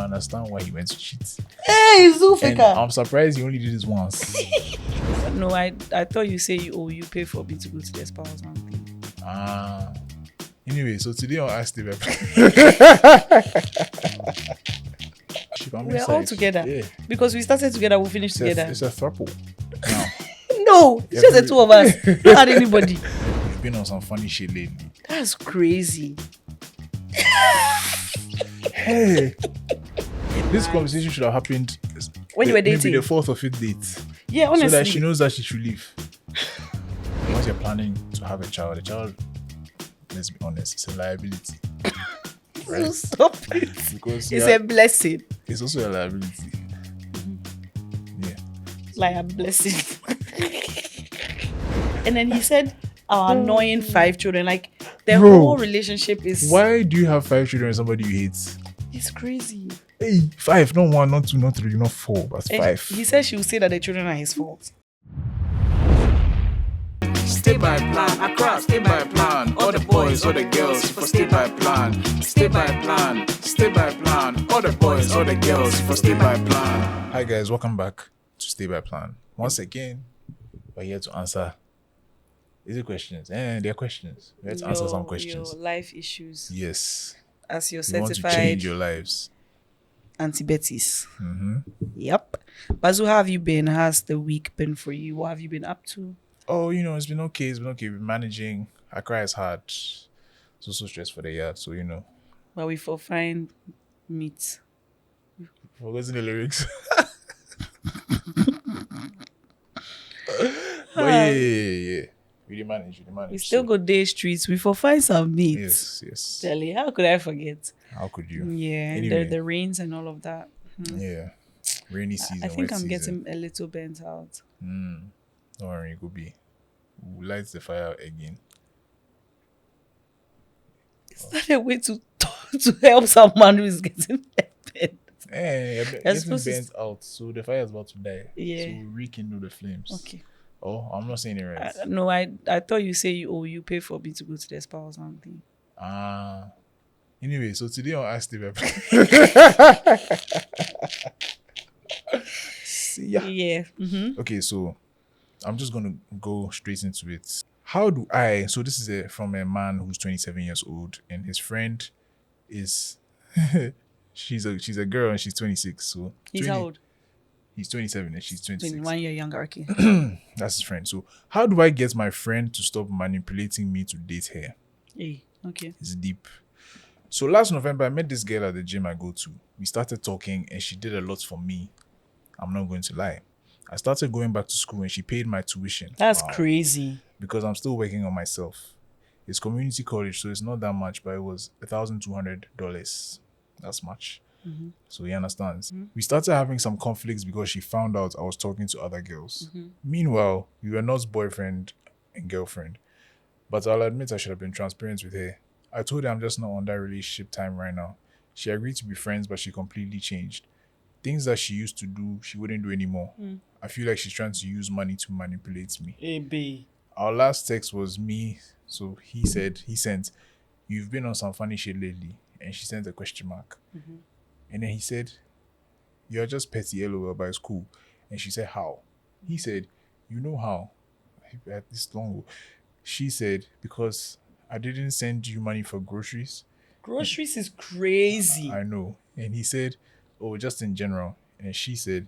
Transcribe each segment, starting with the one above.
understand why he went to cheat. Hey, Zuu And faker. I'm surprised he only did this once. No, I thought you say you pay for me to go to the spouse and thing. Anyway, so today on Ask the We're all together. Yeah. Because we started together, we finished together. It's a throuple. Now, No, it's just the two of us. Not had anybody. you've been on some funny shit lately. That's crazy. Hey, this conversation should have happened When you were maybe dating. the fourth or fifth date, Yeah, honestly. so that she knows that she should leave. Once you're planning to have a child, let's be honest, it's a liability. Right? Stop it. Because It's a blessing. it's also a liability. Yeah. Like a blessing. And then he said our annoying 5 children. Like the Bro, whole relationship is Why do you have 5 children with somebody you hate? it's crazy. Hey, 5, not 1, not 2, not 3, not 4, but And 5. he said she will say that the children are his fault. Stay by plan, Accra, stay by plan. All the boys, all the girls, for stay by plan. Stay by plan, stay by plan. All the boys, all the girls, for stay by plan. Hi guys, welcome back to Stay by Plan. Once again, we're here to answer. Is it questions? There are questions. We have to answer some questions. Your life issues Yes. as your We want to certified change your lives. Auntie Betty's. Yep. Bazu, how have you been? How's the week been for you? What have you been up to? Oh, it's been okay. We're managing. Accra is hard. It's also stress for the year. So, Well, we for find meat. forgetting the lyrics. But yeah. We manage. We still go day streets. We for find some meat. Yes. Jelly, how could I forget? How could you? Yeah, Anyway. the rains and all of that. Yeah. Rainy season. I think wet I'm season. getting a little bent out. Don't worry, it could be. We'll light the fire again. Is that a way to help someone who is getting bent? You're You're getting supposed to burnt out, so the fire is about to die. Yeah. So we'll rekindle the flames. Okay. Oh, I'm not saying it right. No, I thought you say you pay for me to go to the spa or something. Anyway, so today on Ask the See ya. Yeah. Mm-hmm. Okay, so I'm just gonna go straight into it. How do I? So this is from a man who's 27 years old, and his friend is she's a girl and she's 26. So He's how old? He's 27 and she's 26. 1 year younger. Okay. That's his friend. So how do I get my friend to stop manipulating me to date her? Hey. Okay. It's deep. So last November, I met this girl at the gym I go to. We started talking and she did a lot for me. I'm not going to lie. I started going back to school and she paid my tuition. That's Wow. crazy. Because I'm still working on myself. It's community college, so it's not that much, but it was $1,200. That's much. So he understands. We started having some conflicts because she found out I was talking to other girls. Meanwhile, we were not boyfriend and girlfriend. But I'll admit I should have been transparent with her. I told her I'm just not on that relationship time right now. She agreed to be friends, but she completely changed. Things that she used to do, she wouldn't do anymore. I feel like she's trying to use money to manipulate me. Hey, B. Our last text was me. So he sent, "You've been on some funny shit lately." And she sent a question mark. And then he said, "You're just petty, LOL, but it's cool." And she said, "How?" He said, "You know how?" At this long. She said, "Because I didn't send you money for groceries." Groceries is crazy. I know. And he said, "Oh, just in general." And she said,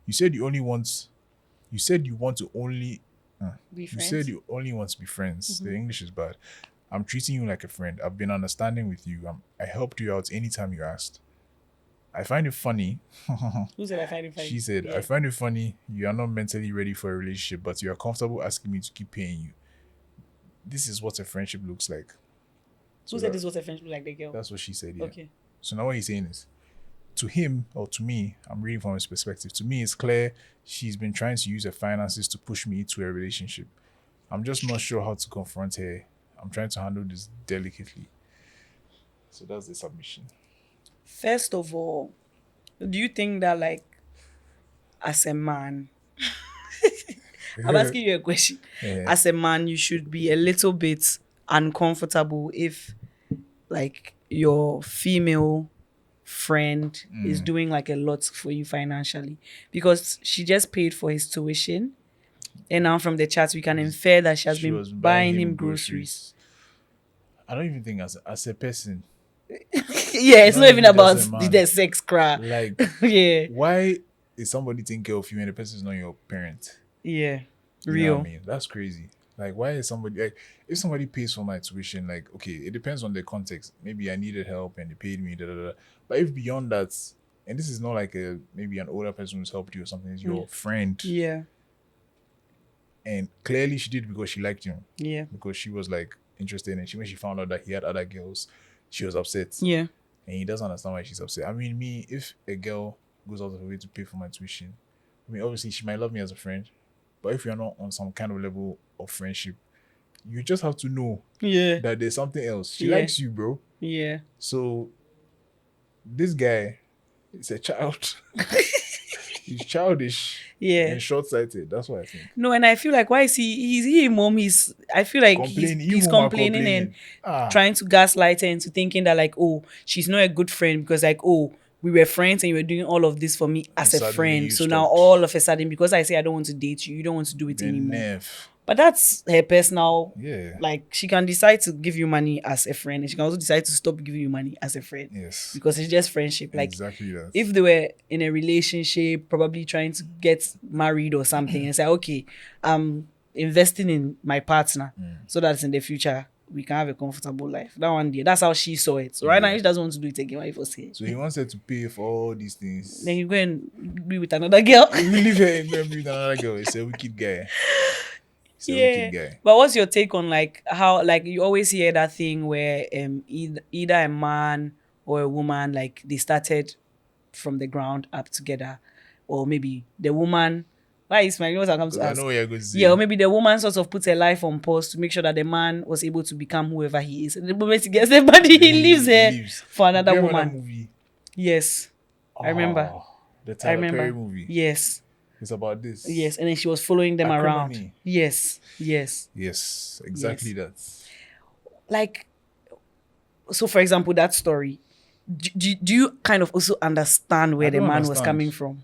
you said you want to only Be You friends? said you only want to be friends. The English is bad. I'm treating you like a friend. I've been understanding with you. I helped you out anytime you asked. I find it funny. Who said I find it funny? She said, Yeah. "I find it funny. You are not mentally ready for a relationship, but you are comfortable asking me to keep paying you. This is what a friendship looks like." Who said this was a friendship like the girl? That's what she said, yeah. Okay. So now what he's saying is, to him, or to me, I'm reading from his perspective, to me it's clear she's been trying to use her finances to push me into a relationship. I'm just not sure how to confront her. I'm trying to handle this delicately. So that's the submission. First of all, do you think that, like, as a man, I'm asking you a question. Yeah. As a man, you should be a little bit uncomfortable if, like, your female friend is doing like a lot for you financially, because she just paid for his tuition, and now from the chat we can infer that she has She been was buying him groceries. I don't even think as a person, Yeah, it's not even just about a man. the sex cry. like, Yeah, why is somebody taking care of you and the person is not your parent? yeah, You know real. what I mean? That's crazy. Like, why is somebody like, if somebody pays for my tuition, like, okay, it depends on the context. Maybe I needed help and they paid me, da, da, da. But if beyond that, and this is not like a maybe an older person who's helped you or something, it's your friend, Yeah, and clearly she did because she liked him, yeah, because she was like interested, and when she found out that he had other girls, she was upset, yeah, and he doesn't understand why she's upset. I mean, me, if a girl goes out of her way to pay for my tuition, I mean, obviously she might love me as a friend, but if you're not on some kind of level of friendship, you just have to know yeah, that there's something else. She Yeah. likes you, bro. yeah. So this guy is a child. He's childish Yeah. and short-sighted. That's what I think. No, and I feel like, why is he mom? I feel like he's You mom are complaining and trying to gaslight her into thinking that, like, oh, she's not a good friend because, like, oh, we were friends and you were doing all of this for me as And a suddenly friend. you So now stopped. all of a sudden, because I say I don't want to date you, you don't want to do it anymore. Nev. But that's her personal. Yeah. Like, she can decide to give you money as a friend, and she can also decide to stop giving you money as a friend. Yes. Because it's just friendship. Like, Exactly that. if they were in a relationship, probably trying to get married or something, and say, okay, I'm investing in my partner so that in the future we can have a comfortable life. That one day, that's how she saw it. So right now, she doesn't want to do it again. What if I say? So he wants her to pay for all these things. Then you go and be with another girl. You leave her and go and be with another girl. He's a wicked guy. He's a wicked guy. But what's your take on, like, how, like, you always hear that thing where either a man or a woman, like, they started from the ground up together, or maybe the woman. Why is my nose comes to I ask? know what you're going to say. Yeah, or maybe the woman sort of puts her life on pause to make sure that the man was able to become whoever he is. And the moment he gets the body, he leaves her for another You remember woman. that movie? Yes, I remember. The I Tyler remember. Perry movie. Yes, It's about this. yes, and then she was following them around. Acrimony. Yes, yes. Yes, exactly that. Like, so for example, that story, do you kind of also understand where I the don't man was understand. coming from?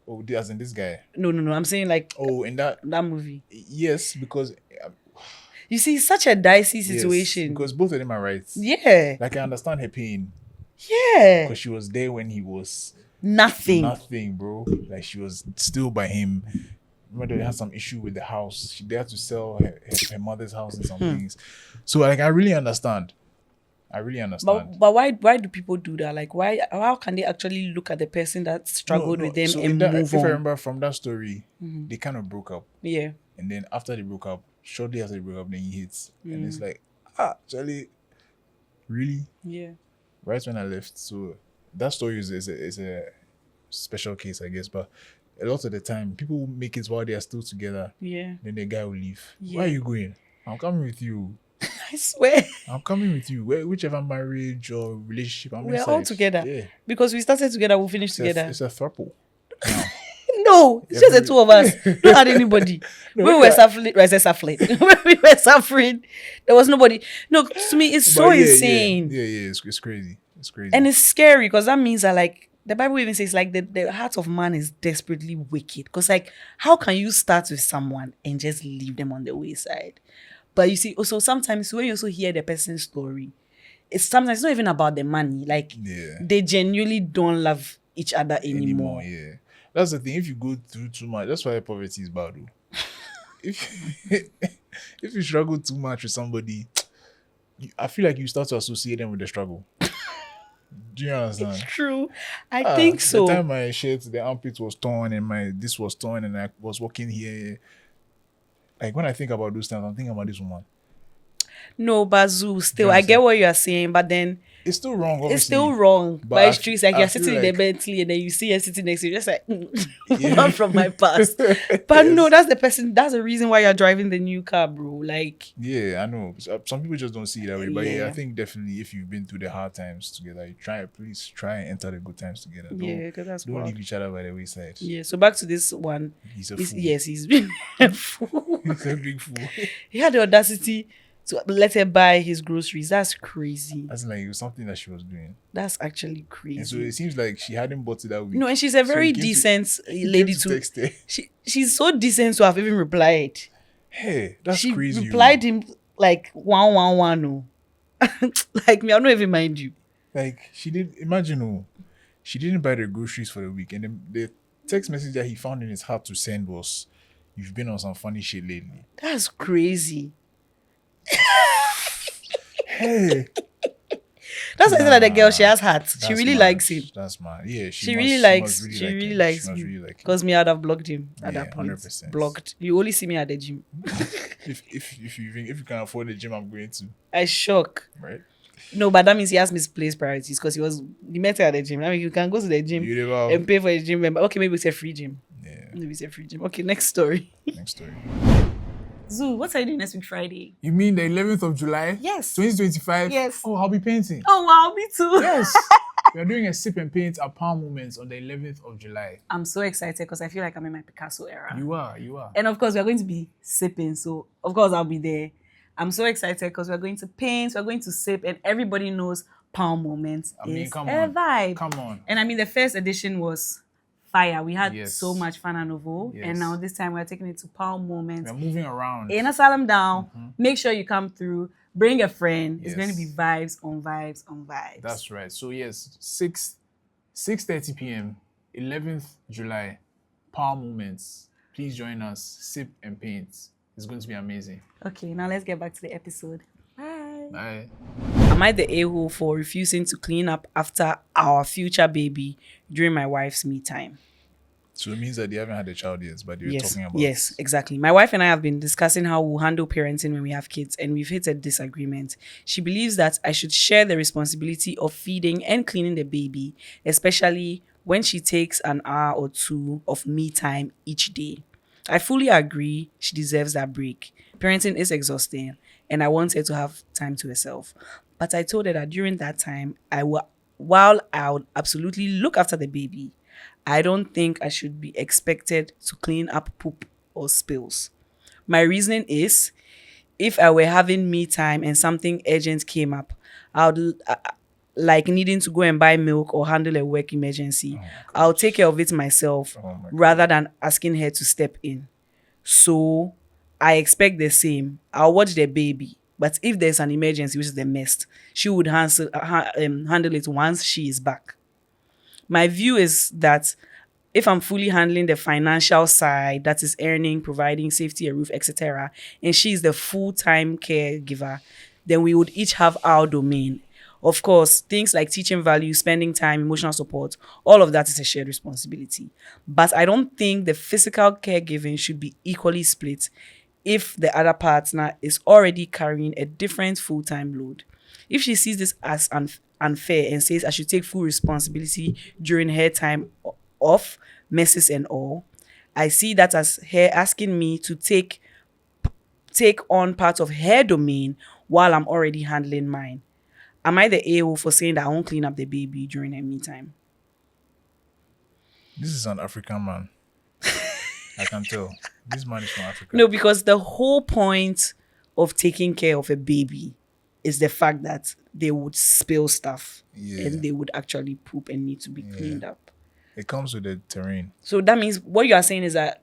Oh, as in this guy. No, I'm saying, like, Oh, in that. movie. Yes, because. You see, it's such a dicey Yes, situation. because both of them are right. Yeah, Like, I understand her pain. yeah. Because she was there when he was Nothing. nothing, bro. Like, she was still by him. Remember, they had some issue with the house. They had to sell her mother's house and some things. So, like, I really understand. But why do people do that? Like, how can they actually look at the person that struggled with them So and in that, move if on? I remember from that story, they kind of broke up. Yeah. And then after they broke up, shortly after they broke up, then he hits. And it's like, Charlie, really? Yeah. Right when I left. So that story is a special case, I guess. But a lot of the time, people make it while they are still together. Yeah. Then the guy will leave. Yeah. Where are you going? I'm coming with you. I swear. I'm coming with you. Whichever marriage or relationship I'm We're inside. all together. Yeah. Because we started together, we'll finish together. It's a throuple. Now. No, it's just the two of us. Don't add anybody. No, When we were suffering, when we were suffering, there was nobody. No, to me, it's so But yeah, insane. Yeah, it's crazy. It's crazy. And it's scary because that means that, like, the Bible even says, like, the heart of man is desperately wicked. Because, like, how can you start with someone and just leave them on the wayside? But you see, also sometimes when you also hear the person's story, it's not even about the money. Like, they genuinely don't love each other anymore. Yeah. That's the thing. If you go through too much, that's why poverty is bad, though. If you struggle too much with somebody, I feel like you start to associate them with the struggle. Do you understand? It's true. I think so. The time my shirt, the armpit was torn and this was torn and I was walking here. Like, when I think about those times, I'm thinking about this woman. No, but Zuu, still, You I get understand? what you are saying, but then It's still wrong, obviously. it's still wrong. But it's true. It's like I you're feel sitting in the like- Bentley and then you see her sitting next to you, just like, Yeah. one from my past. But no, that's the person. That's the reason why you're driving the new car, bro. Like, Yeah, I know. Some people just don't see it that way. But yeah, Yeah. I think definitely if you've been through the hard times together, please try and enter the good times together. yeah, because that's Don't wild. leave each other by the wayside. Yeah. So back to this one. He's a He's- fool. Yes, he's been a fool. He's a big fool. He had the audacity to let her buy his groceries. That's crazy. That's like it was something that she was doing. That's actually And so crazy. it seems like she hadn't bought it that week. No, and she's a So very he came decent he came lady to to text her. she's so decent to have even replied. Hey, that's She crazy. replied him like 111. No. Like me, I don't even mind you. Like she did. Imagine, she didn't buy the groceries for the week, and then the text message that he found in his heart to send was, "You've been on some funny shit lately." That's crazy. Hey, That's why I said that the girl, she has heart. She that's really mad. likes him. That's mad. Yeah, She really likes him. She must him. really like him. Because me, I'd have blocked him at Yeah, that point. 100%. Blocked. You only see me at the gym. If you can afford the gym, I'm going to. I shock. Right. No, but that means he has misplaced priorities because he met her at the gym. I mean, you can go to the gym You never. and pay for a gym member. Okay, maybe it's a free gym. Yeah. Maybe it's a free gym. Okay, next story. Next story. Zoo, what are you doing next week Friday? You mean the 11th of July? Yes. 2025? Yes. Oh, I'll be painting. Oh wow, me too. Yes. We are doing a sip and paint at Palm Moments on the 11th of July. I'm so excited because I feel like I'm in my Picasso era. You are. And of course, we're going to be sipping. So, of course, I'll be there. I'm so excited because we're going to paint, we're going to sip, and everybody knows Palm Moments is come a on. vibe. Come on. And I mean, the first edition was fire. We had Yes. so much fun and Novo. Yes. And now this time we're taking it to Palm Moments. We're moving around. In Asylum Down. Make sure you come through. Bring a friend. It's Yes. going to be vibes on vibes on vibes. That's right. So yes, 6:30 p.m., 11th July, Palm Moments. Please join us. Sip and paint. It's going to be amazing. Okay, now let's get back to the episode. Bye. Bye. Am I the a-hole for refusing to clean up after our future baby during my wife's me time? So it means that they haven't had a child yet, but they were talking about. Yes, exactly. My wife and I have been discussing how we'll handle parenting when we have kids, and we've hit a disagreement. She believes that I should share the responsibility of feeding and cleaning the baby, especially when she takes an hour or two of me time each day. I fully agree she deserves that break. Parenting is exhausting, and I want her to have time to herself. But I told her that during that time, while I would absolutely look after the baby, I don't think I should be expected to clean up poop or spills. My reasoning is, if I were having me time and something urgent came up, I would like needing to go and buy milk or handle a work emergency. I'll take care of it myself rather than asking her to step in. So I expect the same. I'll watch the baby. But if there's an emergency, which is the mess, she would handle it once she is back. My view is that if I'm fully handling the financial side, that is earning, providing safety, a roof, etc., and she's the full-time caregiver, then we would each have our domain. Of course, things like teaching values, spending time, emotional support, all of that is a shared responsibility. But I don't think the physical caregiving should be equally split if the other partner is already carrying a different full-time load. If she sees this as unfair and says I should take full responsibility during her time off, messes and all, I see that as her asking me to take on part of her domain while I'm already handling mine. Am I the a-hole for saying that I won't clean up the baby during her me time? This is an African man. I can tell. This man is from Africa. No, because the whole point of taking care of a baby is the fact that they would spill stuff and they would actually poop and need to be cleaned up. It comes with the terrain. So that means what you are saying is that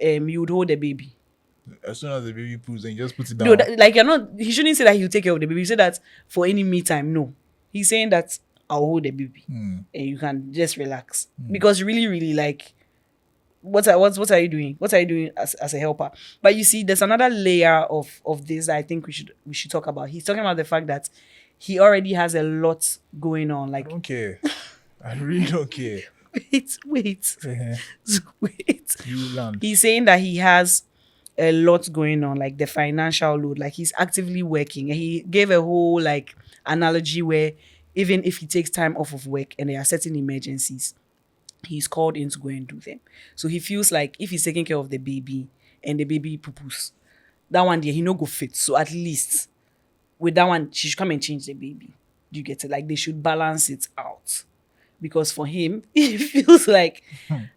you would hold the baby. As soon as the baby poops, then you just put it down. No, like you're not. He shouldn't say that he'll take care of the baby. You say that for any me time. No, he's saying that I'll hold the baby and you can just relax because really, really like. What are you doing? What are you doing as a helper? But you see, there's another layer of this that I think we should talk about. He's talking about the fact that he already has a lot going on. Like I don't care. I really don't care. Wait. You land. He's saying that he has a lot going on, like the financial load. Like he's actively working. And he gave a whole like analogy where even if he takes time off of work and there are certain emergencies, he's called in to go and do them. So he feels like if he's taking care of the baby and the baby poo-poos, that one day he no go fit. So at least with that one, she should come and change the baby. Do you get it? Like they should balance it out. Because for him, he feels like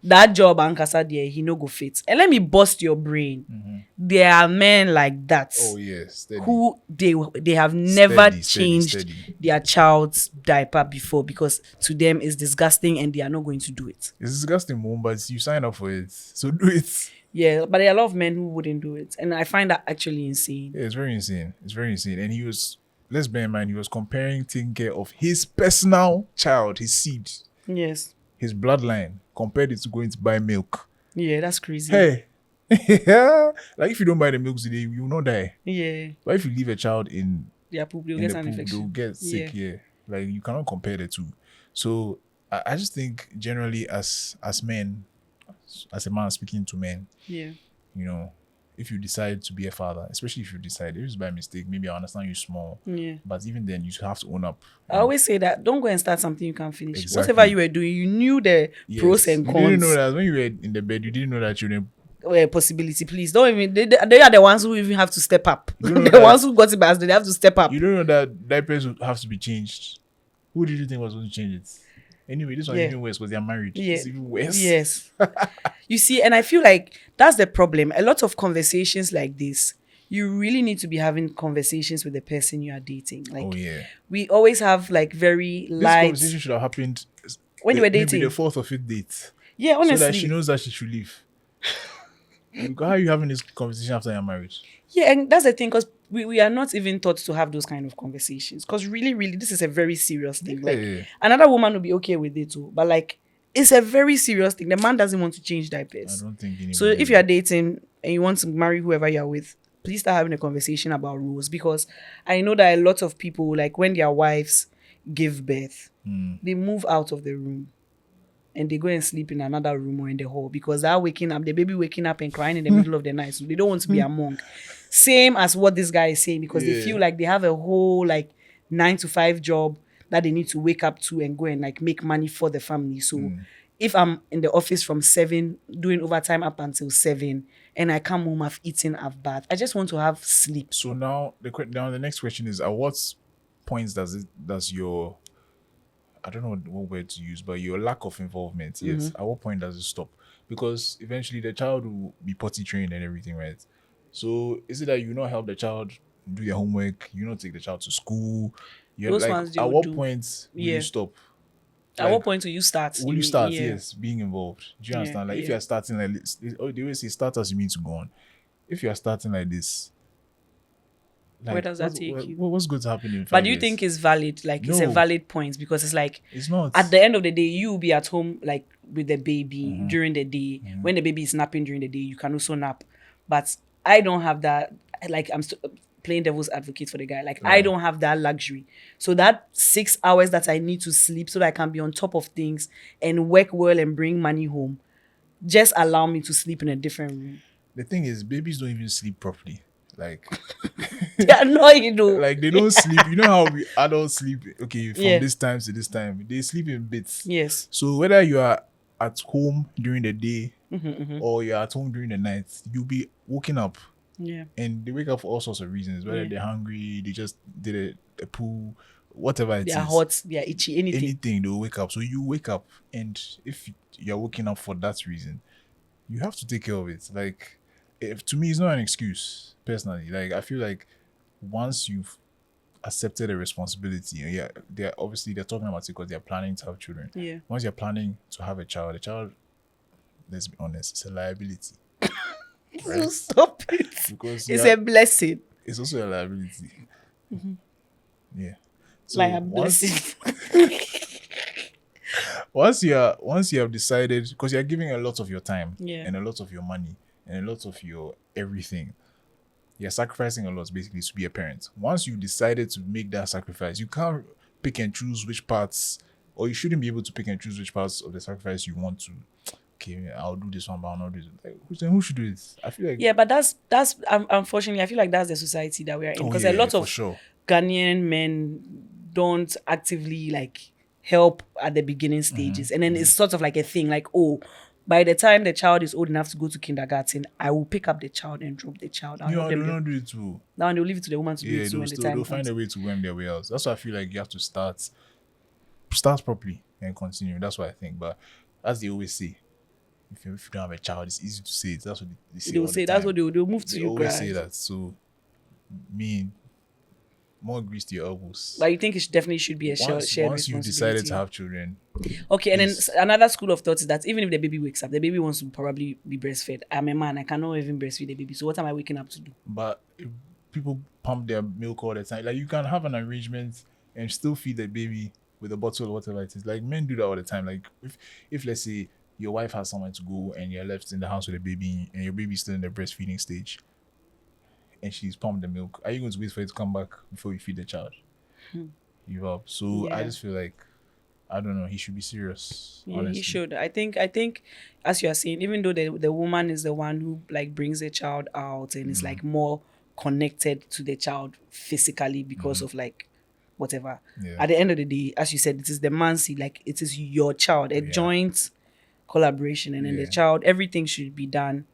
that job and casa there, he no go fit. And let me bust your brain. there are men like that. Oh yeah, steady. Who they have never Steady, changed steady. their child's diaper before because to them it's disgusting and they are not going to do it. It's disgusting, mom, but you sign up for it, so do it. Yeah, but there are a lot of men who wouldn't do it, and I find that actually insane. Yeah, it's very insane. It's very insane. And he was, let's bear in mind, he was comparing taking care of his personal child, his seed, Yes. his bloodline, compared it to going to buy milk. Yeah, that's crazy. Hey, yeah, like if you don't buy the milk today, you will not die. Yeah. But if you leave a child in Their poop, they'll in get the an pool, infection. they'll get sick. Yeah. Like you cannot compare the two. So I just think generally as men, as a man speaking to men, Yeah. you know, if you decide to be a father, especially if you decide, if it's by mistake, maybe I understand you small, Yeah. but even then you have to own up. I always say that don't go and start something you can't finish. Exactly. Whatever you were doing, you knew the pros and You didn't know cons. that when you were in the bed, you didn't know that you didn't. Possibility, please don't even. They are the ones who even have to step up. You know The that- ones who got it by accident, they have to step up. You don't know that diapers would have to be changed. Who did you think was going to change it? Anyway, this one Yeah. is even worse because they are married. Yeah. It's even worse. Yes. You see, and I feel like that's the problem. A lot of conversations like this, you really need to be having conversations with the person you are dating. Like, Oh yeah. we always have like very This light. conversation should have happened When you were maybe dating. the fourth or fifth date. Yeah, honestly. So that she knows that she should leave. Because how are you having this conversation after you're married? Yeah, and that's the thing, because we are not even taught to have those kind of conversations. Because really, this is a very serious thing. Like, Yeah. another woman will be okay with it too, but like, it's a very serious thing. The man doesn't want to change I diapers. don't think anybody. So if you are dating and you want to marry whoever you're with, please start having a conversation about rules, because I know that a lot of people, like when their wives give birth, they move out of the room and they go and sleep in another room or in the hall, because they're waking up, the baby waking up and crying in the middle of the night. So they don't want to be among. Same as what this guy is saying, because they Yeah. feel like they have a whole like 9 to 5 job that they need to wake up to and go and like make money for the family. So if I'm in the office from 7, doing overtime up until 7, and I come home, I've eaten, I've bathed, I just want to have sleep. So now the next question is: at what points does your, I don't know what word to use, but your lack of involvement, yes, at what point does it stop? Because eventually the child will be potty trained and everything, right? So is it that you not help the child do their homework, you not take the child to school? You're Those like, ones they at will what do. point will Yeah. you stop? At Like, what point will you start? will you mean? start? Yeah. Yes, being involved. Do you Yeah, understand? Like if yeah. you are starting like this, they always say start as you mean to go on. If you are starting like this, Where does that take you? What's going to happen in 5 But do you years? think it's valid? Like, it's a No. valid point, because it's like, It's not. at the end of the day, you will be at home like with the baby Mm-hmm. during the day. When the baby is napping during the day, you can also nap. But I don't have that. Like, I'm playing devil's advocate for the guy. Like, I don't have that luxury. So that 6 hours that I need to sleep so that I can be on top of things and work well and bring money home, just allow me to sleep in a different room. The thing is, babies don't even sleep properly. Like, Yeah, no, you know. like they don't sleep. You know how we adults sleep? Okay, from Yeah. this time to this time, they sleep in bits. Yes. So whether you are at home during the day Mm-hmm, or you're at home during the night, you'll be waking up, Yeah. and they wake up for all sorts of reasons. Whether Yeah. they're hungry, they just did a poo, whatever it They is. are hot. They are itchy. Anything. They'll wake up. So you wake up, and if you're waking up for that reason, you have to take care of it. Like, to me, it's not an excuse personally. Like, I feel like once you've accepted a responsibility, and yeah, they're talking about it because they're planning to have children. Yeah. Once you're planning to have a child, let's be honest, it's a liability. Right? Stop it. Because It's a blessing. it's also a liability. Yeah. So Like a once- blessing. once you have decided, because you're giving a lot of your time Yeah. and a lot of your money and a lot of your everything, you're sacrificing a lot basically to be a parent. Once you decided to make that sacrifice, you can't pick and choose which parts, or you shouldn't be able to pick and choose which parts of the sacrifice you want to. Okay, I'll do this one, but I'll not do it. Like, who should do it? I feel like Yeah, but that's unfortunately, I feel like that's the society that we are in, Oh, because yeah, a lot for of sure. Ghanaian men don't actively like help at the beginning stages, and then it's sort of like a thing, like, oh, by the time the child is old enough to go to kindergarten, I will pick up the child and drop the child. I'll You help know, them they do- don't do it too. Now they'll leave it to the woman to do Yeah, it too when the they'll time find comes. a way to worm their way out. That's why I feel like you have to start properly and continue. That's what I think. But as they always say, if you don't have a child, it's easy to say it. That's what they say. They will all say the that's time. what they'll move to They you. always say Cry. that. So, more grease to your elbows. But you think it definitely should be a shared Once you've responsibility. decided to have children, Okay, and then Yes. another school of thought is that even if the baby wakes up, the baby wants to probably be breastfed. I'm a man, I cannot even breastfeed the baby. So what am I waking up to do? but people pump their milk all the time. Like you can have an arrangement and still feed the baby with a bottle or whatever it is. Like men do that all the time. Like if let's say your wife has somewhere to go and you're left in the house with a baby and your baby's still in the breastfeeding stage and she's pumped the milk, are you going to wait for it to come back before you feed the child? Give up. So I Yeah. just feel like I don't know. He should be serious. Yeah, honestly. he should. I think as you are saying, even though the woman is the one who like brings the child out and is like more connected to the child physically because of like whatever. Yeah. At the end of the day, as you said, it is the man's like it is your child, a joint collaboration, and then the Yeah. child, everything should be done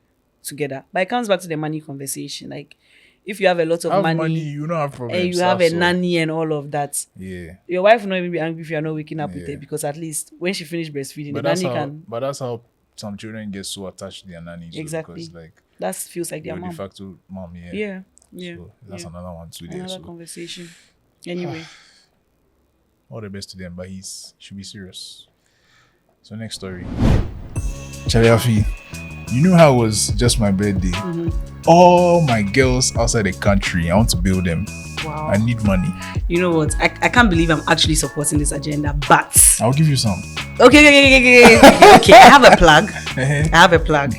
together. But it comes back to the money conversation. Like if you have a lot of Have money, money, you don't have problems. and you have a That's all. nanny and all of that, Yeah. your wife will not even be angry if you are not waking up with Yeah. her, because at least when she finished breastfeeding, But the that's nanny how. can. But that's how some children get so attached to their nannies. Exactly. Because like That feels like their your de mom. facto mom. Yeah. Yeah, yeah. So that's yeah. another one too. There. Another So conversation. Anyway, all the best to them, but should be serious. So next story. Charlie Afi, you know how it was just my birthday. All my girls outside the country, I want to build them. wow. I need money. You know what? I can't believe I'm actually supporting this agenda, but I'll give you some. okay. I have a plug. I have a plug.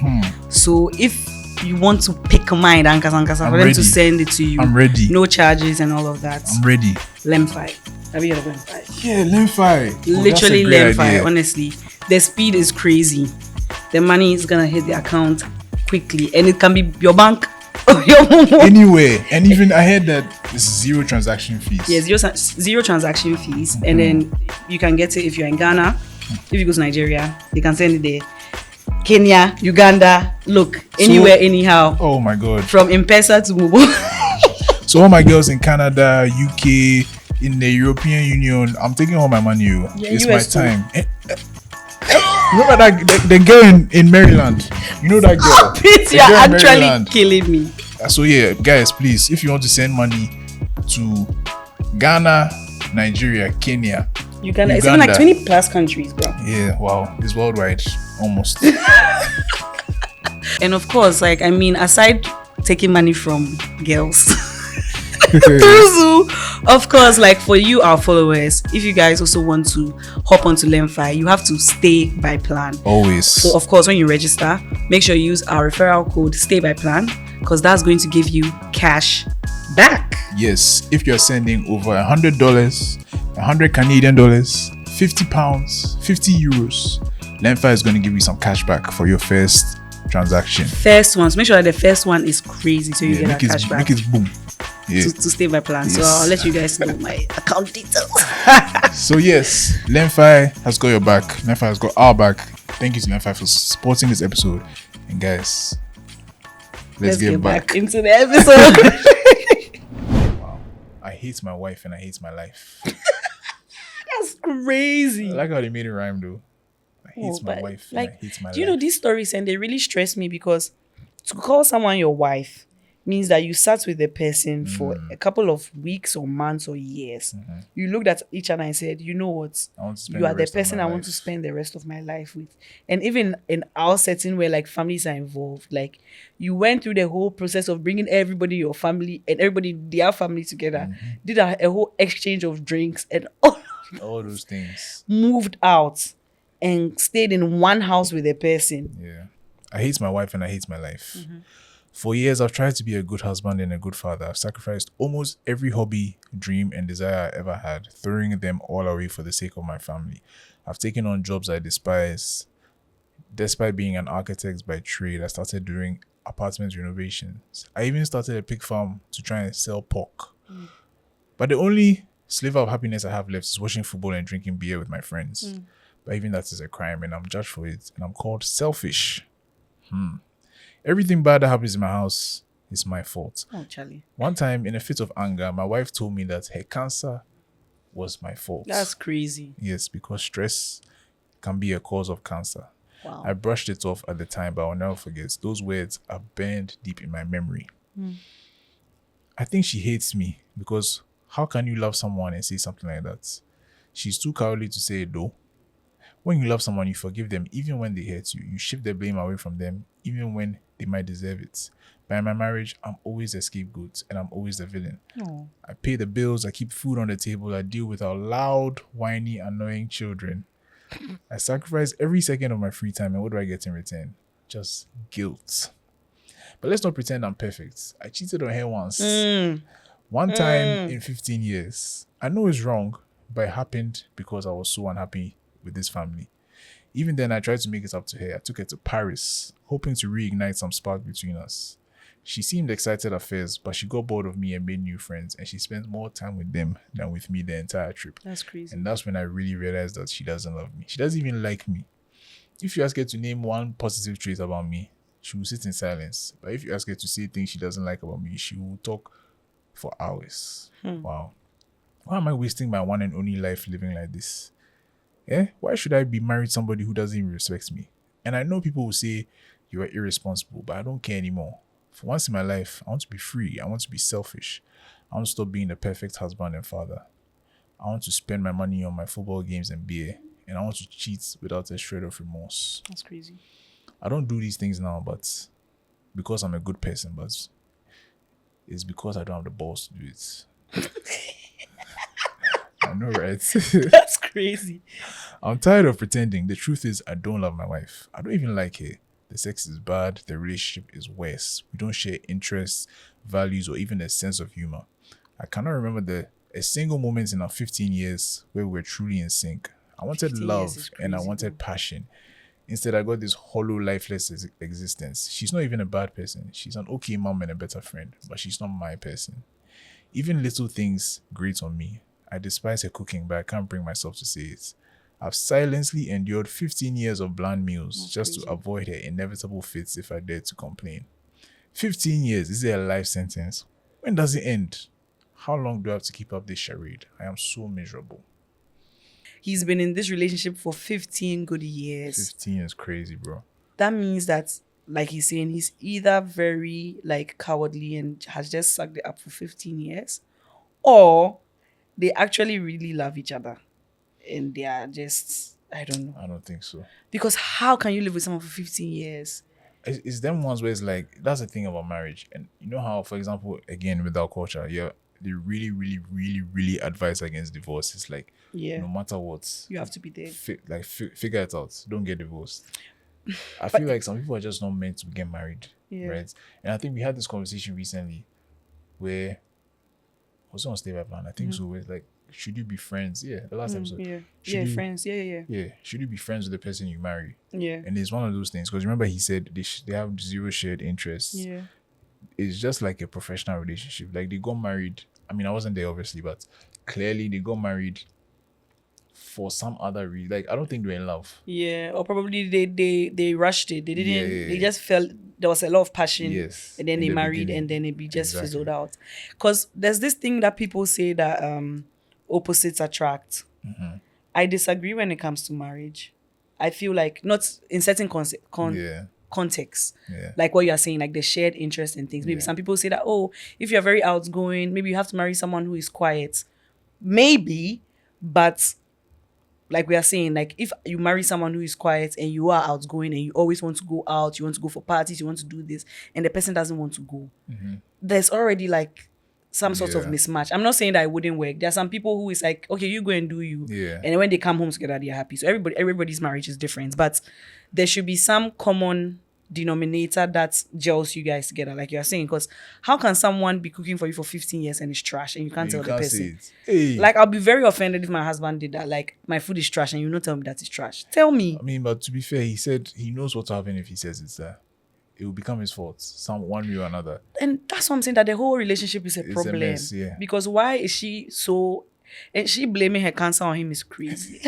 So if you want to pick mine, Ankasa, I'm for them ready. to send it to you, I'm ready. no charges and all of that. I'm ready. LemFi. Have you heard of LemFi? Yeah, LemFi. Literally LemFi. LemFi. Honestly, the speed is crazy. The money is gonna hit the account quickly, and it can be your bank or your mom. Anywhere, and even I heard that it's zero transaction fees. Yeah, zero transaction fees, and then you can get it if you're in Ghana. If you go to Nigeria, they can send it there. Kenya, Uganda, look, anywhere, anyhow. Oh my god. From M-Pesa to Mubo. So all my girls in Canada, UK, in the European Union, I'm taking all my money. Yeah, it's US my too. time. Remember that the girl in Maryland? You know that girl? Pete, The you're girl in actually Maryland. killing me. So yeah, guys, please, if you want to send money to Ghana, Nigeria, Kenya, Uganda. It's even like Uganda. 20 plus countries, bro. yeah, wow, it's worldwide almost. And of course, like, I mean, aside taking money from girls, Zuu, of course, like for you, our followers, if you guys also want to hop onto LemFi, you have to stay by plan. Always. So, of course, when you register, make sure you use our referral code STAYBYPLAN, because that's going to give you cash back. Yes, if you're sending over $100, 100 Canadian dollars, 50 pounds, 50 euros, LemFi is going to give you some cash back for your first transaction. First ones, make sure that the first one is crazy so you get that cash back make it boom. Yeah. to stay by plan. So Yes. I'll let you guys know my account details. So yes, LemFi has got your back. LemFi has got our back. Thank you to LemFi for supporting this episode. And guys, let's get back. into the episode. Wow. I hate my wife and I hate my life. That's crazy. I like how they made it rhyme though. I hate my But, wife like, and I hate my do you know life. these stories, and they really stress me, because to call someone your wife means that you sat with the person for a couple of weeks or months or years. You looked at each other and said, you know what, I want to spend you are the rest of person my I want life. to spend the rest of my life with. And even in our setting where like families are involved, like you went through the whole process of bringing everybody, your family and everybody, their family together, did a whole exchange of drinks and All those things. moved out and stayed in one house with a person. Yeah. I hate my wife and I hate my life. For years, I've tried to be a good husband and a good father. I've sacrificed almost every hobby, dream, and desire I ever had, throwing them all away for the sake of my family. I've taken on jobs I despise. Despite being an architect by trade, I started doing apartment renovations. I even started a pig farm to try and sell pork. But the only sliver of happiness I have left is watching football and drinking beer with my friends. But even that is a crime, and I'm judged for it, and I'm called selfish. Everything bad that happens in my house is my fault. Oh, Charlie. One time, in a fit of anger, my wife told me that her cancer was my fault. That's crazy. Yes, because stress can be a cause of cancer. Wow. I brushed it off at the time, but I'll never forget. Those words are burned deep in my memory. I think she hates me because how can you love someone and say something like that? She's too cowardly to say it though. When you love someone, you forgive them even when they hurt you. You shift the blame away from them even when they might deserve it. But in my marriage, I'm always the scapegoat and I'm always the villain. Oh. I pay the bills, I keep food on the table, I deal with our loud, whiny, annoying children. I sacrifice every second of my free time, and what do I get in return? Just guilt. But let's not pretend I'm perfect. I cheated on her once. One time in 15 years. I know it's wrong, but it happened because I was so unhappy with this family. Even then, I tried to make it up to her. I took her to Paris, hoping to reignite some spark between us. She seemed excited at first, but she got bored of me and made new friends, and she spent more time with them than with me the entire trip. That's crazy. And that's when I really realized that she doesn't love me. She doesn't even like me. If you ask her to name one positive trait about me, she will sit in silence. But if you ask her to say things she doesn't like about me, she will talk for hours. Wow. Why am I wasting my one and only life living like this? Why should I be married to somebody who doesn't even respect me? And I know people will say you are irresponsible, but I don't care anymore. For once in my life, I want to be free. I want to be selfish. I want to stop being the perfect husband and father. I want to spend my money on my football games and beer. And I want to cheat without a shred of remorse. That's crazy. I don't do these things now, but because I'm a good person, but it's because I don't have the balls to do it. I know, right? That's crazy. I'm tired of pretending. The truth is, I don't love my wife. I don't even like her. The sex is bad. The relationship is worse. We don't share interests, values, or even a sense of humor. I cannot remember a single moment in our 15 years where we were truly in sync. I wanted 15 years love is and I crazy, wanted passion. Instead, I got this hollow, lifeless existence. She's not even a bad person. She's an okay mom and a better friend, but she's not my person. Even little things grate on me. I despise her cooking, but I can't bring myself to say it. I've silently endured 15 years of bland meals just to avoid her inevitable fits if I dare to complain. 15 years, is it a life sentence? When does it end? How long do I have to keep up this charade? I am so miserable. He's been in this relationship for 15 good years. 15 is crazy, bro. That means that, like he's saying, he's either very cowardly and has just sucked it up for 15 years, or they actually really love each other and they are just, I don't know. I don't think so. Because how can you live with someone for 15 years? It's them ones where it's like, that's the thing about marriage. And you know how, for example, again, with our culture, they really, really, really, really advise against divorce. It's like, no matter what, You have to be there. Figure it out. Don't get divorced. I feel like some people are just not meant to get married, right? And I think we had this conversation recently where, was it on STAYBYPLAN? I think so. Where it's like, should you be friends? Yeah, the last episode. Friends. Yeah. Should you be friends with the person you marry? Yeah. And it's one of those things, because remember he said they have zero shared interests. Yeah. It's just like a professional relationship. Like they got married. I mean, I wasn't there obviously, but clearly they got married for some other reason. Like I don't think they were in love. Yeah, or probably they rushed it. They didn't. Yeah. They just felt there was a lot of passion. Yes. And then In they the married, beginning. and then it just Exactly. fizzled out. Because there's this thing that people say that opposites attract. Mm-hmm. I disagree when it comes to marriage. I feel like not in certain contexts. Yeah. Like what you are saying, like the shared interest in things. Maybe some people say that, oh, if you're very outgoing, maybe you have to marry someone who is quiet. Maybe, but like we are saying, like if you marry someone who is quiet and you are outgoing and you always want to go out, you want to go for parties, you want to do this, and the person doesn't want to go, there's already like some sort of mismatch. I'm not saying that it wouldn't work. There are some people who is like, okay, you go and do you. Yeah. And then when they come home together, they're happy. So everybody's marriage is different. But there should be some common denominator that gels you guys together, like you're saying. Because how can someone be cooking for you for 15 years and it's trash and you can't tell the person? Hey. Like, I'll be very offended if my husband did that. Like, my food is trash and you not tell me that it's trash. Tell me. I mean, but to be fair, he said he knows what's happening if he says it's there. It will become his fault, one way or another. And that's what I'm saying, that the whole relationship is a It's problem. a mess, yeah. Because why is she so... And she blaming her cancer on him is crazy.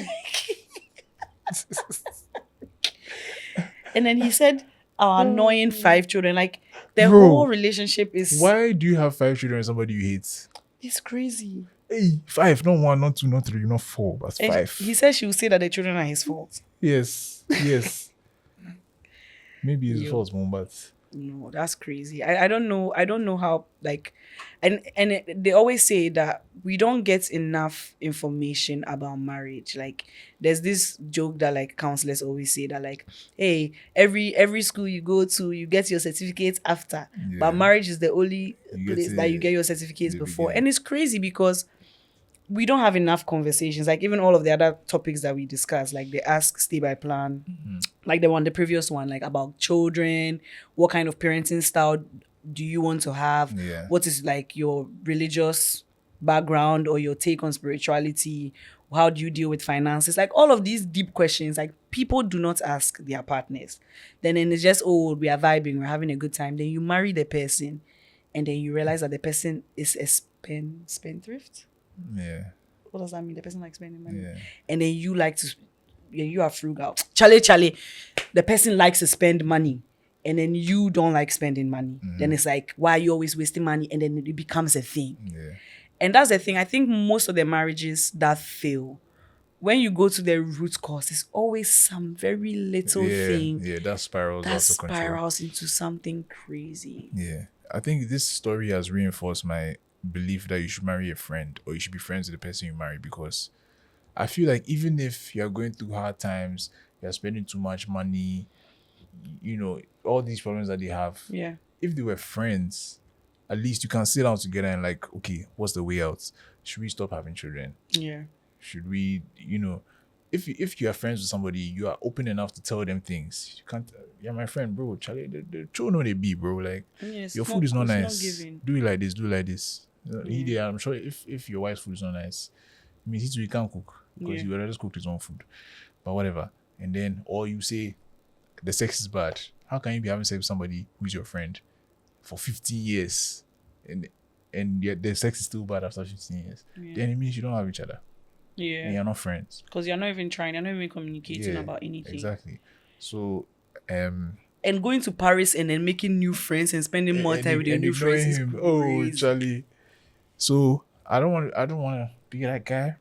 And then he said, our annoying 5 children. Like, the Bro, whole relationship is... Why do you have 5 children and somebody you hate? It's crazy. Hey, 5, not 1, not 2, not 3, not 4, but And 5. he said she will say that the children are his fault. Yes. Maybe it's Yo. false, mom, but No, that's crazy. I don't know. I don't know how, like, they always say that we don't get enough information about marriage. Like, there's this joke that like counselors always say that like, hey, every school you go to, you get your certificate after, but Yeah. marriage is the only You get place to that you get your certificates the before. beginning. And it's crazy because we don't have enough conversations. Like even all of the other topics that we discuss, like they ask Stay by Plan, like the previous one, like about children, what kind of parenting style do you want to have? Yeah. What is like your religious background or your take on spirituality? How do you deal with finances? Like all of these deep questions, like people do not ask their partners. Then it's just, oh, we are vibing, we're having a good time. Then you marry the person and then you realize that the person is a spendthrift. Yeah. What does that mean? The person likes spending money. Yeah. And then you like to, yeah, you are frugal. Charlie. The person likes to spend money. And then you don't like spending money. Then it's like, why are you always wasting money? And then it becomes a thing. Yeah. And that's the thing. I think most of the marriages that fail, when you go to the root cause, it's always some very little thing Yeah, that spirals that out of control. spirals into something crazy. Yeah. I think this story has reinforced my belief that you should marry a friend or you should be friends with the person you marry, because I feel like even if you're going through hard times, you're spending too much money, you know, all these problems that they have, Yeah. if they were friends, at least you can sit down together and like, okay, what's the way out? Should we stop having children? Yeah. Should we, if you are friends with somebody, you are open enough to tell them things. You can't, yeah, my friend, bro, Charlie, the children know they be, bro. Like, Yes, your food is not it's nice. giving. Do it like this, do it like this. I'm sure if your wife's food is not nice, it means he can't cook because Yeah. he already just cooked his own food. But whatever. And then, or you say the sex is bad. How can you be having sex with somebody who's your friend for 15 years and yet the sex is still bad after 15 years? Yeah. Then it means you don't have each other. Yeah. And you're not friends. Because you're not even trying, you're not even communicating Yeah, about anything. Exactly. So, And going to Paris and then making new friends and spending more time with your new ignoring friends is him. crazy. Oh, Charlie. So I don't want to be that guy.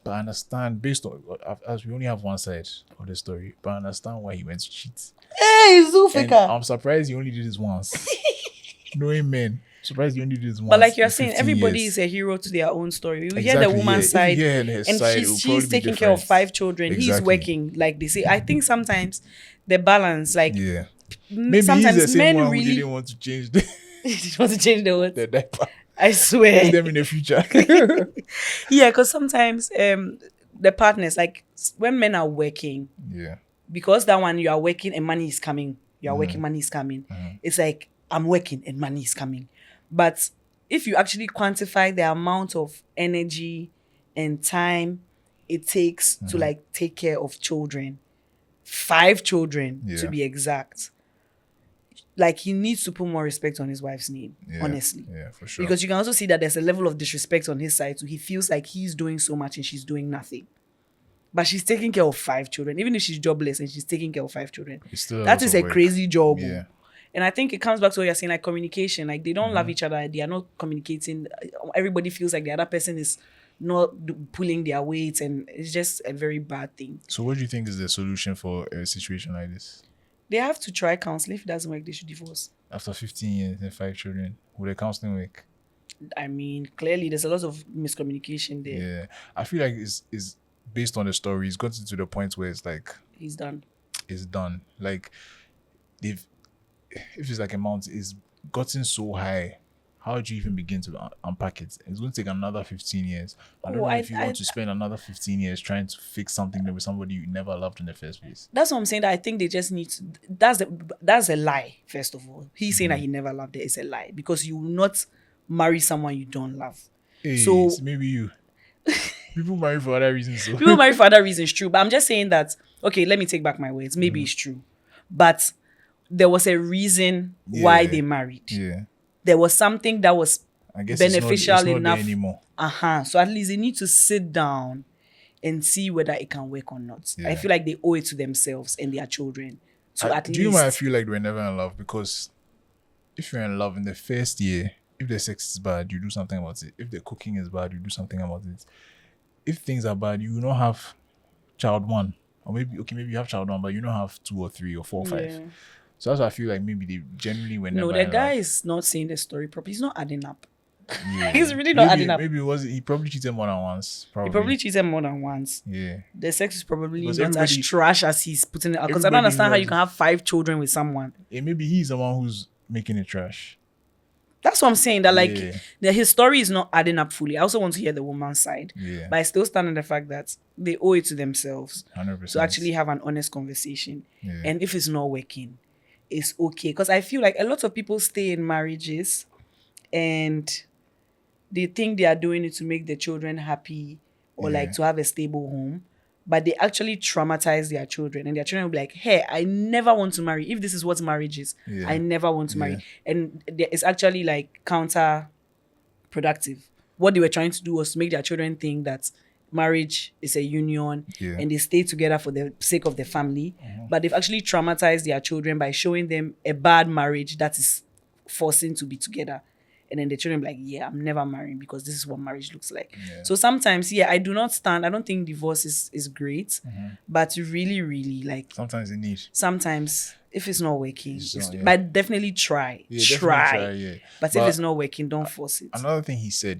But I understand, based on, as we only have one side of the story, but I understand why he went to cheat. Hey, And Zufika. I'm surprised he only did this once. Knowing men, surprised he only did this once. But like you're in saying, 15 everybody years. is a hero to their own story. We hear Exactly, the woman's If side, you hear her and side, it will she's probably be taking care of different. 5 children. He's Exactly. working, like they say. I think sometimes the balance, like Yeah. Maybe sometimes he's the same men one really who didn't want to change the, want to change the word. the diaper. I swear. Use them in the future. Yeah, because sometimes the partners, like when men are working, Yeah. because that one you are working and money is coming, you are Mm-hmm. working, money is coming. It's like I'm working and money is coming. But if you actually quantify the amount of energy and time it takes Mm-hmm. to like take care of children, 5 children to Yeah. be exact, like he needs to put more respect on his wife's name, Yeah. honestly. Yeah, for sure. Because you can also see that there's a level of disrespect on his side. So he feels like he's doing so much and she's doing nothing. But she's taking care of 5 children. Even if she's jobless and she's taking care of 5 children. It's still That lot is of a work. crazy job. Yeah. And I think it comes back to what you're saying, like communication. Like they don't Mm-hmm. love each other. They are not communicating. Everybody feels like the other person is not pulling their weight. And it's just a very bad thing. So what do you think is the solution for a situation like this? They have to try counseling. If it doesn't work, they should divorce. After 15 years and 5 children, would the counseling work? I mean, clearly there's a lot of miscommunication there. Yeah. I feel like it's based on the story, it's gotten to the point where it's like, He's done. it's done. Like, if it's like a mountain, it's gotten so high. How do you even begin to unpack it? It's going to take another 15 years. I don't know if you want to spend another 15 years trying to fix something with somebody you never loved in the first place. That's what I'm saying. That I think they just need to. That's a lie. First of all, he's saying that he never loved it. It's a lie because you will not marry someone you don't love. Hey, So- maybe you. People marry for other reasons. So. People marry for other reasons, true. But I'm just saying that. Okay, let me take back my words. Maybe it's true, but there was a reason why Yeah. they married. Yeah. There was something that was I guess beneficial it's not enough. there anymore. So at least they need to sit down and see whether it can work or not. Yeah. I feel like they owe it to themselves and their children to at Do least. you know why I feel like we're never in love? Because if you're in love in the first year, if the sex is bad, you do something about it. If the cooking is bad, you do something about it. If things are bad, you will not have child 1 Or maybe you have child one, but you don't have 2 or 3 or 4 or 5. Yeah. So that's why I feel like maybe they generally when No, they're the buying guy love, is not saying the story properly. He's not adding up. yeah. He's really not adding up. Maybe he probably cheated more than once. He probably cheated more than once. Yeah. The sex is probably Because not as everybody- trash as he's putting it out. Because I don't everybody understand how you loves- can have 5 children with someone. Maybe he's the one who's making it trash. That's what I'm saying. That like Yeah. his story is not adding up fully. I also want to hear the woman's side. Yeah. But I still stand on the fact that they owe it to themselves 100%. to actually have an honest conversation. Yeah. And if it's not working, it's okay. Because I feel like a lot of people stay in marriages and they think they are doing it to make the children happy or like to have a stable home. But they actually traumatize their children, and their children will be like, hey, I never want to marry. If this is what marriage is, Yeah. I never want to Yeah. marry. And it's actually like counterproductive. What they were trying to do was to make their children think that marriage is a union Yeah. and they stay together for the sake of the family. But they've actually traumatized their children by showing them a bad marriage that is forcing to be together. And then the children be like, yeah, I'm never marrying because this is what marriage looks like. Yeah. So sometimes, I don't think divorce is great, but really, really like Sometimes they need. sometimes if it's not working, It's not, yeah. but definitely try. Yeah, try. definitely try, yeah. But if it's not working, don't force it. Another thing he said,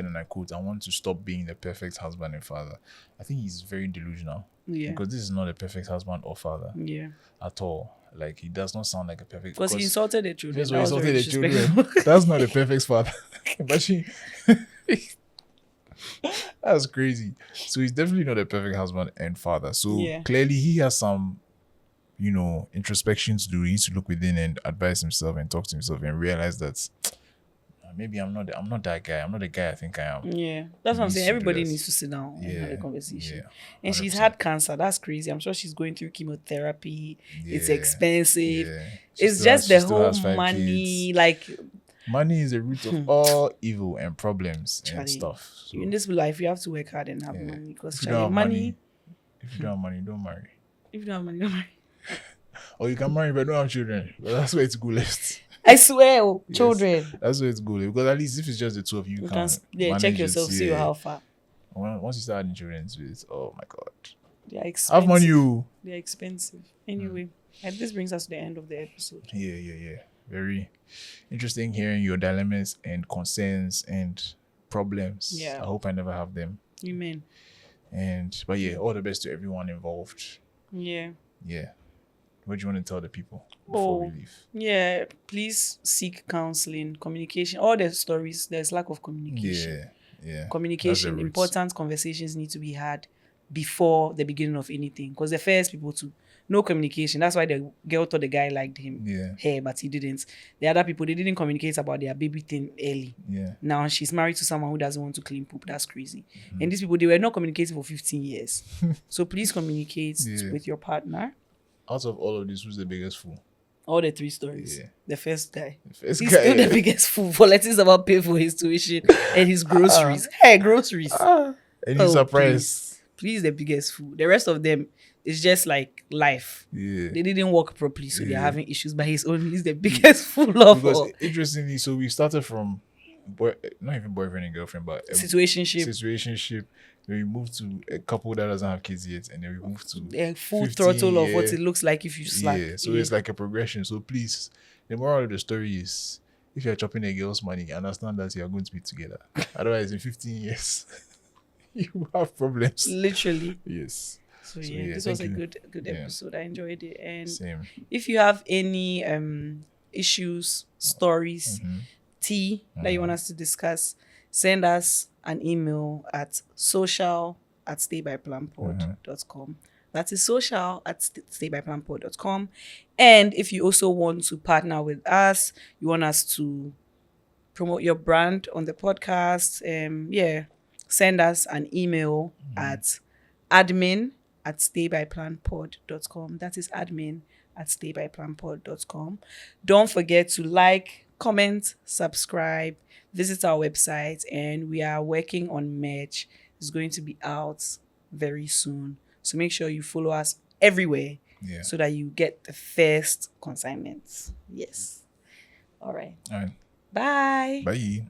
and I quote, I want to stop being the perfect husband and father. I think he's very delusional. Yeah. Because this is not a perfect husband or father Yeah. at all. Like, he does not sound like a perfect... Because he insulted the children. Yes, That he was insulted very the children. disrespectful. That's not a perfect father. But that's crazy. So he's definitely not a perfect husband and father. So Yeah. clearly he has some, introspection to do. He needs to look within and advise himself and talk to himself and realize that maybe I'm not that guy. I'm not the guy I think I am. Yeah, that's what I'm Needs saying. to do Everybody that. needs to sit down and have a conversation. Yeah, And she's 100%. had cancer. That's crazy. I'm sure she's going through chemotherapy. It's Yeah, expensive. yeah. She It's still just has- the she still whole has 5 money. kids. Like Money is the root of all evil and problems and Charlie, stuff. So in this life, you have to work hard and have money. Because if you don't have money, if you don't have money, don't marry. if you don't have money, don't marry. Or you can marry but don't have children. But that's where it's good left. I swear, Yes. children. That's where it's good. Because at least if it's just the two of you, You can can check manage yourself, it. see Yeah. how far. Once you start having children, it's oh my god. They are expensive. Have money, you. They're expensive. Anyway, and this brings us to the end of the episode. Yeah. Very interesting hearing your dilemmas and concerns and problems. Yeah. I hope I never have them. Amen. But yeah, all the best to everyone involved. Yeah. Yeah. What do you want to tell the people before we Oh, leave? yeah. Please seek counseling, communication. All the stories, there's lack of communication. Yeah. Communication, That's the roots. important conversations need to be had before the beginning of anything. Because the first people to no communication. That's why the girl thought the guy liked him. Yeah. Hey, but he didn't. The other people, they didn't communicate about their baby thing early. Yeah. Now she's married to someone who doesn't want to clean poop. That's crazy. Mm-hmm. And these people, they were not communicating for 15 years. So please communicate Yeah. with your partner. Out of all of this, who's the biggest fool? All the 3 stories. Yeah. The first guy. First He's guy, still yeah. the biggest fool for letting someone pay for his tuition and his groceries. Hey, groceries. And he's surprised. Please, the biggest fool. The rest of them is just like life. Yeah. They didn't work properly, so they're Yeah. having issues. But he's the biggest fool of Because all. interestingly, so we started from not even boyfriend and girlfriend, but situationship. Then we moved to a couple that doesn't have kids yet, and then we moved to A full 15, throttle of what yeah. it looks like if you slack. Yeah, so it's like a progression. So please, the moral of the story is, if you're chopping a girl's money, understand that you are going to be together. Otherwise, in 15 years, you have problems. Literally. Yes. So So, yeah, yeah, this was a thank you. good Yeah. episode. I enjoyed it. And Same. if you have any issues, stories, tea that you want us to discuss, send us an email at social@staybyplanpod.com. That is social@staybyplanpod.com. And if you also want to partner with us, you want us to promote your brand on the podcast, send us an email at admin@staybyplanpod.com. That is admin@staybyplanpod.com. Don't forget to like, comment, subscribe, visit our website, and we are working on merch. It's going to be out very soon. So make sure you follow us everywhere Yeah. so that you get the first consignments. Yes. All right. All right. Bye. Bye.